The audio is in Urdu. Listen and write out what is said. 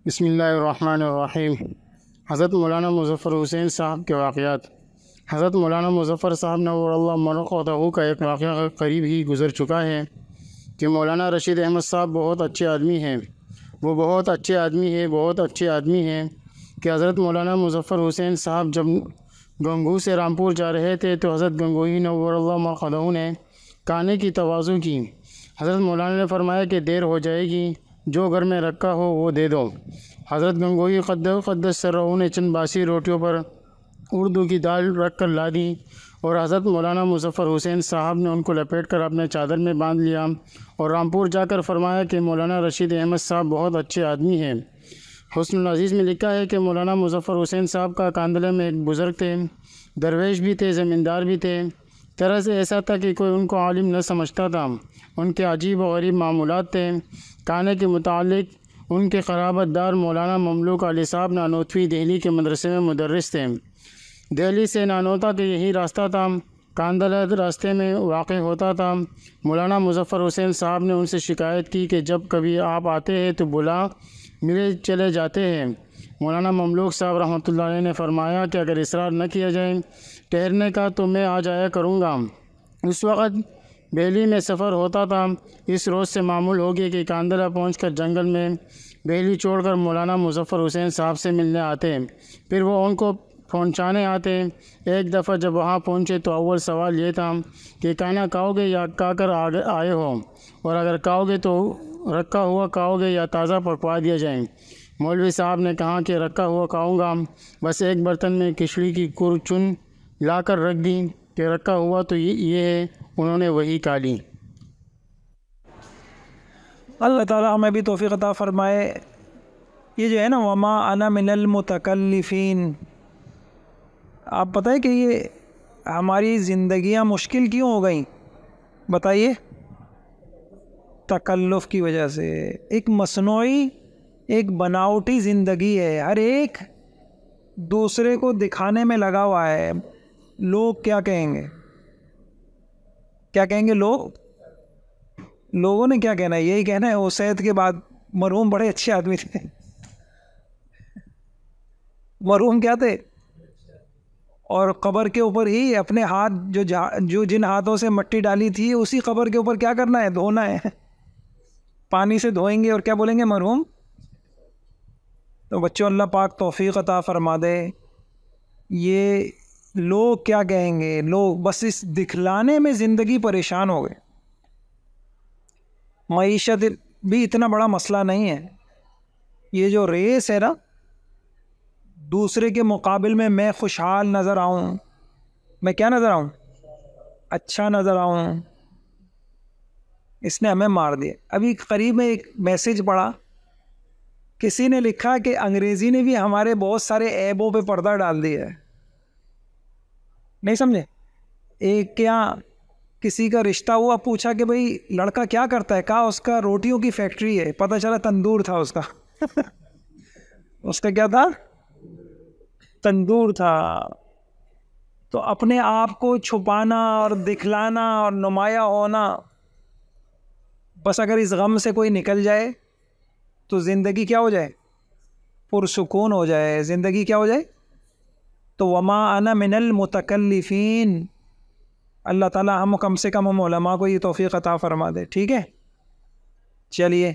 بسم اللہ الرحمن الرحیم۔ حضرت مولانا مظفر حسین صاحب کے واقعات۔ حضرت مولانا مظفر صاحب نور اللہ مرقدہ کا ایک واقعہ قریب ہی گزر چکا ہے کہ مولانا رشید احمد صاحب بہت اچھے آدمی ہیں۔ وہ بہت اچھے آدمی ہیں کہ حضرت مولانا مظفر حسین صاحب جب گنگو سے رامپور جا رہے تھے تو حضرت گنگوہی نور اللہ مرقدہ نے کھانے کی تواضع کی۔ حضرت مولانا نے فرمایا کہ دیر ہو جائے گی، جو گھر میں رکھا ہو وہ دے دو۔ حضرت گنگوہی قدس سرہ نے چند باسی روٹیوں پر اردو کی دال رکھ کر لا دی اور حضرت مولانا مظفر حسین صاحب نے ان کو لپیٹ کر اپنے چادر میں باندھ لیا اور رامپور جا کر فرمایا کہ مولانا رشید احمد صاحب بہت اچھے آدمی ہیں۔ حسن العزیز میں لکھا ہے کہ مولانا مظفر حسین صاحب کا کاندلے میں ایک بزرگ تھے، درویش بھی تھے، زمیندار بھی تھے۔ طرز ایسا تھا کہ کوئی ان کو عالم نہ سمجھتا تھا۔ ان کے عجیب و غریب معمولات تھے۔ کھانے کے متعلق ان کے قرابت دار مولانا مملوک علی صاحب نانوتوی دہلی کے مدرسے میں مدرس تھے۔ دہلی سے نانوتا کے یہی راستہ تھا۔ کاندلہ راستے میں واقع ہوتا تھا۔ مولانا مظفر حسین صاحب نے ان سے شکایت کی کہ جب کبھی آپ آتے ہیں تو بلا ملے چلے جاتے ہیں۔ مولانا مملوک صاحب رحمۃ اللہ علیہ نے فرمایا کہ اگر اصرار نہ کیا جائے ٹھہرنے کا تو میں آ جایا کروں گا۔ اس وقت بہلی میں سفر ہوتا تھا۔ اس روز سے معمول ہو گیا کہ کاندلہ پہنچ کر جنگل میں بہلی چھوڑ کر مولانا مظفر حسین صاحب سے ملنے آتے، پھر وہ ان کو پہنچانے آتے۔ ایک دفعہ جب وہاں پہنچے تو اول سوال یہ تھا کہ کھانا کھاؤ گے یا کھا کر آئے ہو، اور اگر کھاؤ گے تو رکھا ہوا کھاؤ گے یا تازہ پکوا دیا جائے۔ مولوی صاحب نے کہا کہ رکھا ہوا کھاؤں گا، بس ایک برتن میں کھچڑی کی کر چن لا کر رکھ دی کہ رکھا ہوا تو یہ ہے۔ انہوں نے وہی کھا لی۔ اللہ تعالیٰ ہمیں بھی توفیق عطا فرمائے۔ یہ جو ہے نا وما انا من المتکلفین، آپ پتہ ہے کہ یہ ہماری زندگیاں مشکل کیوں ہو گئیں؟ بتائیے۔ تکلف کی وجہ سے۔ ایک مصنوعی، ایک بناوٹی زندگی ہے، ہر ایک دوسرے کو دکھانے میں لگا ہوا ہے۔ لوگ کیا کہیں گے؟ کیا کہیں گے لوگوں نے کیا کہنا ہے؟ یہی کہنا ہے وہ صحت کے بعد مرحوم بڑے اچھے آدمی تھے۔ مرحوم کیا تھے؟ اور قبر کے اوپر ہی اپنے ہاتھ جو جن ہاتھوں سے مٹی ڈالی تھی اسی قبر کے اوپر کیا کرنا ہے؟ دھونا ہے۔ پانی سے دھوئیں گے اور کیا بولیں گے؟ مرحوم۔ تو بچوں اللہ پاک توفیق عطا فرما دے۔ یہ لوگ کیا کہیں گے؟ لوگ بس اس دکھلانے میں زندگی پریشان ہو گئے۔ معیشت بھی اتنا بڑا مسئلہ نہیں ہے۔ یہ جو ریس ہے نا، دوسرے کے مقابل میں خوشحال نظر آؤں، میں کیا نظر آؤں؟ اچھا نظر آؤں، اس نے ہمیں مار دیا۔ ابھی قریب میں ایک میسج پڑھا، کسی نے لکھا کہ انگریزی نے بھی ہمارے بہت سارے عیبوں پہ پردہ ڈال دیا ہے۔ نہیں سمجھے؟ ایک کیا کسی کا رشتہ ہوا، پوچھا کہ بھئی لڑکا کیا کرتا ہے؟ کہا اس کا روٹیوں کی فیکٹری ہے۔ پتہ چلا تندور تھا اس کا۔ اس کا کیا تھا؟ تندور تھا۔ تو اپنے آپ کو چھپانا اور دکھلانا اور نمایاں ہونا، بس اگر اس غم سے کوئی نکل جائے تو زندگی کیا ہو جائے؟ پرسکون ہو جائے۔ زندگی کیا ہو جائے؟ تو وما انا من المتکلفین۔ اللہ تعالیٰ ہم کم سے کم ہم علماء کو یہ توفیق عطا فرما دے۔ ٹھیک ہے، چلیے۔